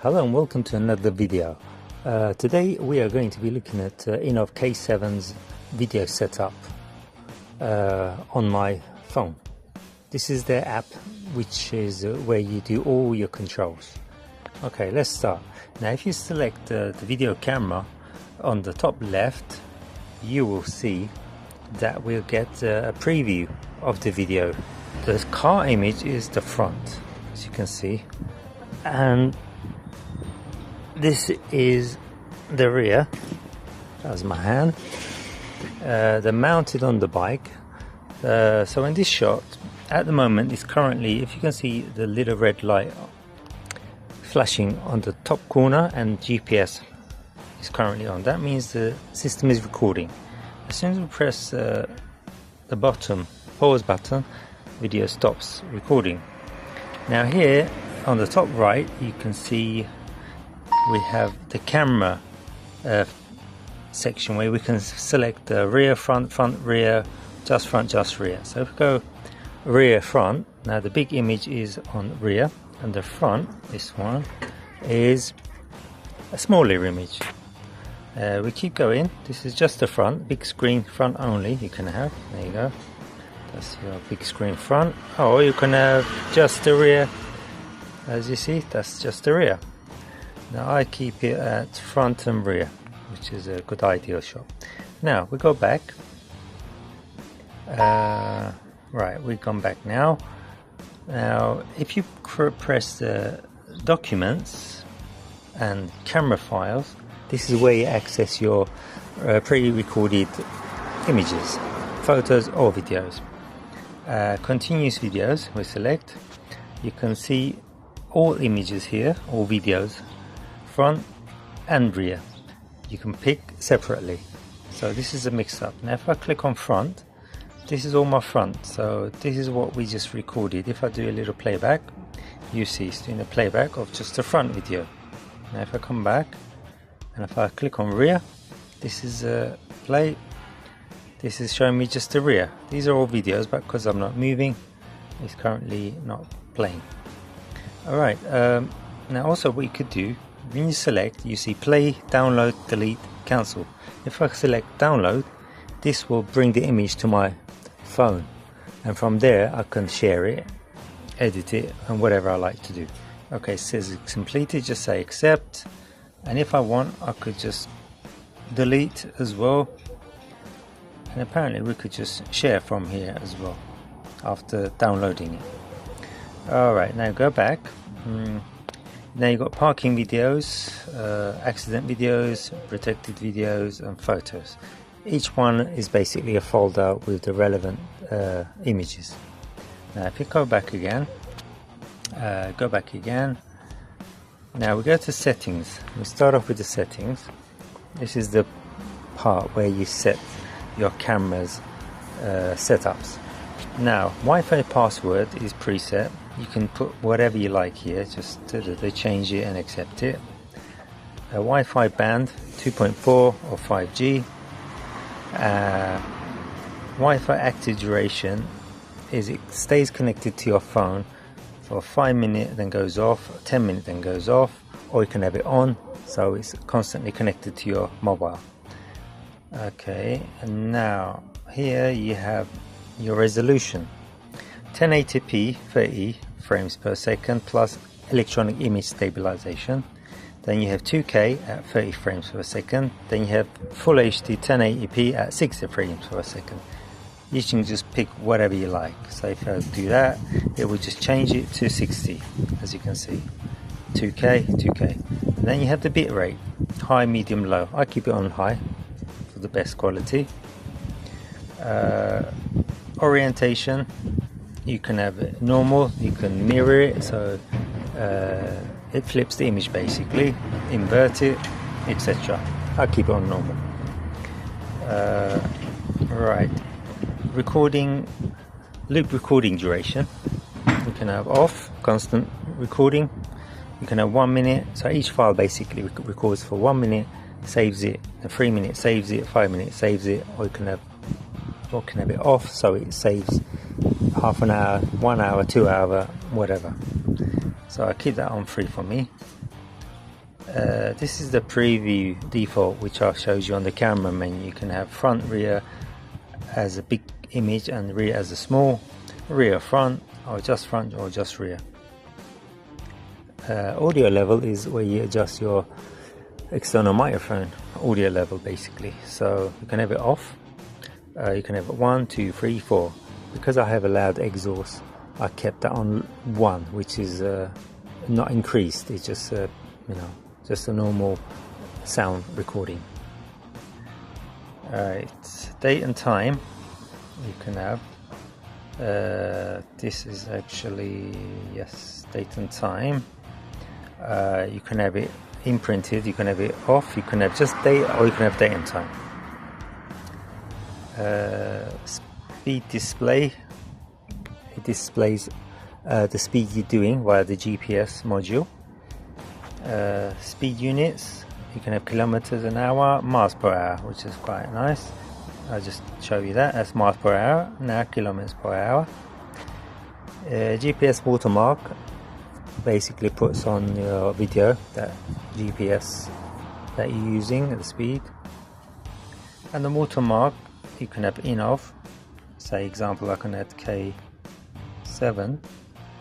Hello and welcome to another video. Today we are going to be looking at INNOVV K7's video setup on my phone. This is their app, which is where you do all your controls. Okay, let's start. Now if you select the video camera on the top left, you will see that we'll get a preview of the video. The car image is the front, as you can see, and this is the rear. That's my hand. They're mounted on the bike. So in this shot, at the moment, it's currently, if you can see the little red light flashing on the top corner, and GPS is currently on. That means the system is recording. As soon as we press the bottom pause button, video stops recording. Now here on the top right, you can see we have the camera section where we can select the rear, front, rear, just front, just rear. So if we go rear, front, now the big image is on rear, and the front, this one, is a smaller image. We keep going. This is just the front, big screen front only you can have. There you go. That's your big screen front. Or you can have just the rear. As you see, that's just the rear. Now I keep it at front and rear, which is a good ideal shot. Now we go back. Right, we've gone back now. Now if you press the documents and camera files, this is where you access your pre-recorded images, photos or videos. Continuous videos, we select. You can see all images here, all videos, front and rear. You can pick separately. So this is a mix-up. Now if I click on front, this is all my front. So this is what we just recorded. If I do a little playback, you see it's doing a playback of just the front video. Now if I come back and if I click on rear, this is a play. This is showing me just the rear. These are all videos, but because I'm not moving, it's currently not playing. Alright, now also what you could do, when you select, you see play, download, delete, cancel. If I select download, this will bring the image to my phone, and from there I can share it, edit it, and whatever I like to do. Okay, it says it's completed, just say accept, and if I want, I could just delete as well, and apparently we could just share from here as well after downloading it. Alright, now go back. Now you've got parking videos, accident videos, protected videos and photos. Each one is basically a folder with the relevant images. Now if you go back again, now we go to settings. We start off with the settings. This is the part where you set your camera's setups. Now Wi-Fi password is preset. You can put whatever you like here, just they change it and accept it. A Wi-Fi band 2.4 or 5G. Wi-Fi active duration is it stays connected to your phone for 5 minutes, then goes off, 10 minutes, then goes off, or you can have it on, so it's constantly connected to your mobile. Okay, and now here you have your resolution. 1080p 30 frames per second plus electronic image stabilization. Then you have 2K at 30 frames per second. Then you have Full HD 1080p at 60 frames per second. You can just pick whatever you like. So if I do that, it will just change it to 60, as you can see. 2K, 2K. And then you have the bit rate, high, medium, low. I keep it on high for the best quality. Orientation, you can have it normal, you can mirror it, so it flips the image basically, invert it, etc. I keep it on normal. Right, recording, loop recording duration, you can have off, constant recording. You can have 1 minute, so each file basically records for 1 minute, saves it, and 3 minutes saves it, 5 minutes saves it, or you can have it off, so it saves half an hour, 1 hour, 2 hour, whatever. So I keep that on free for me. This is the preview default, which shows you on the camera menu. You can have front, rear as a big image and rear as a small, rear, front, or just rear. Audio level is where you adjust your external microphone audio level, basically. So you can have it off. You can have it 1, 2, 3, 4. Because I have a loud exhaust, I kept that on 1, which is not increased. It's just you know, just a normal sound recording. Alright, date and time you can have. This is actually, yes, date and time. You can have it imprinted, you can have it off, you can have just date, or you can have date and time. Speed display, it displays the speed you're doing via the GPS module. Speed units, you can have kilometers an hour, miles per hour, which is quite nice. I'll just show you that. That's miles per hour, now kilometers per hour. GPS watermark basically puts on your video that GPS that you're using at the speed. And the watermark you can have INNOVV, say example I can add K7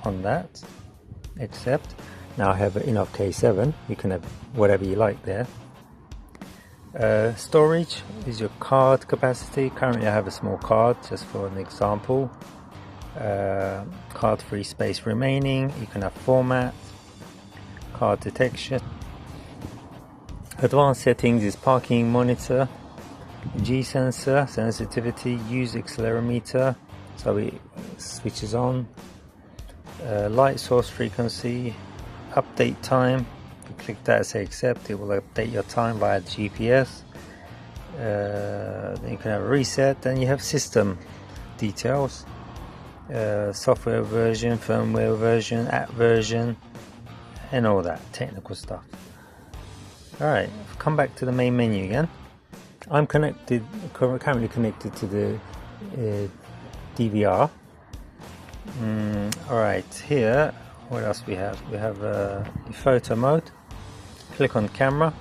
on that, except now I have an INNOVV K7, you can have whatever you like there. Storage is your card capacity. Currently I have a small card, just for an example. Card free space remaining. You can have format, card detection. Advanced settings is parking monitor, G sensor, sensitivity, use accelerometer, so it switches on. Light source frequency, update time. If you click that and say accept, it will update your time via the GPS. Then you can have a reset. Then you have system details, software version, firmware version, app version, and all that technical stuff. Alright, come back to the main menu again. I'm currently connected to the DVR. Alright, here what else we have? We have the photo mode. Click on camera.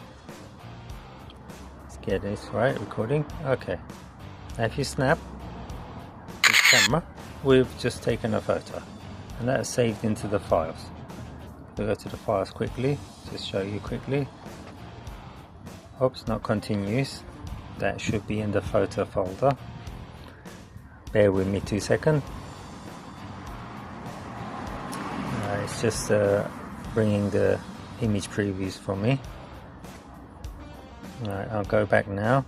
Let's get this right, recording. Okay. Now if you snap this camera, we've just taken a photo, and that's saved into the files. We'll go to the files quickly, just show you quickly. Oops, not continuous. That should be in the photo folder. Bear with me 2 seconds. It's just bringing the image previews for me. Alright, I'll go back now.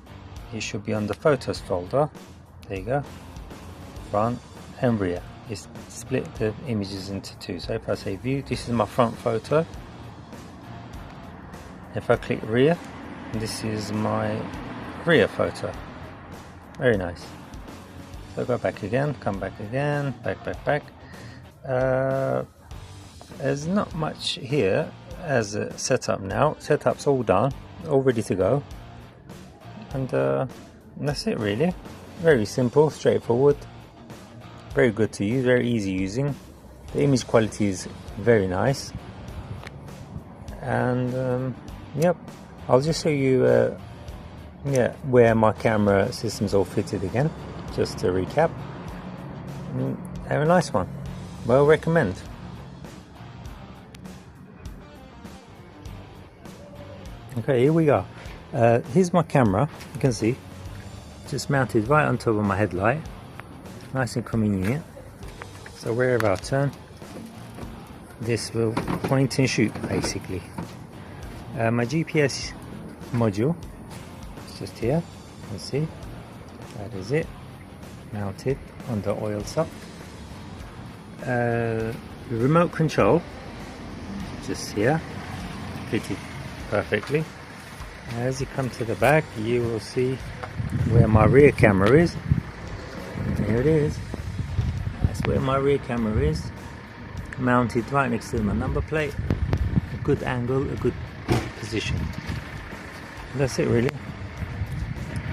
It should be on the photos folder. There you go. Front and rear. It's split the images into 2. So if I say view, this is my front photo. If I click rear, this is my rear photo. Very nice. So go back again, come back again, back. There's not much here as a setup now. Setup's all done, all ready to go, and that's it really. Very simple, straightforward, very good to use, very easy using. The image quality is very nice, and yep, I'll just show you where my camera system's all fitted again, just to recap. Have a nice one, well recommend. Okay, here we go. Here's my camera. You can see, just mounted right on top of my headlight. Nice and convenient. So wherever I turn, this will point and shoot, basically. My GPS module is just here. You can see, that is it. Mounted on the oil sock. The remote control, just here, fitted perfectly. As you come to the back, you will see where my rear camera is. There it is. That's where my rear camera is, mounted right next to my number plate. A good angle, a good position. And that's it really.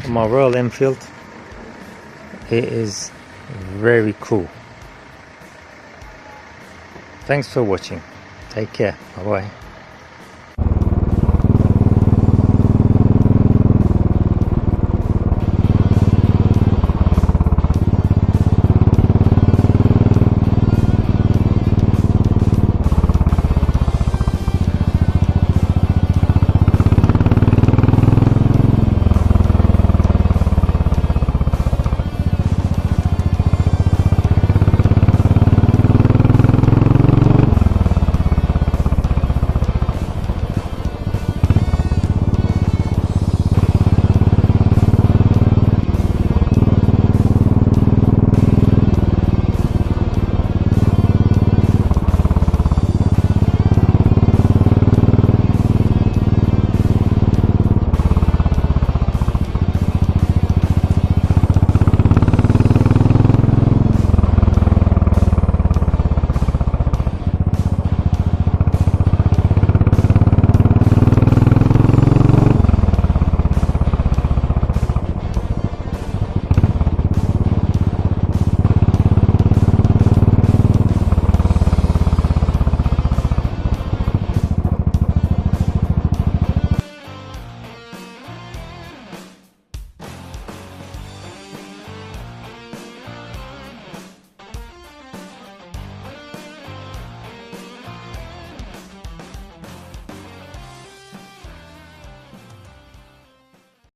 On my Royal Enfield, it is very cool. Thanks for watching. Take care. Bye bye.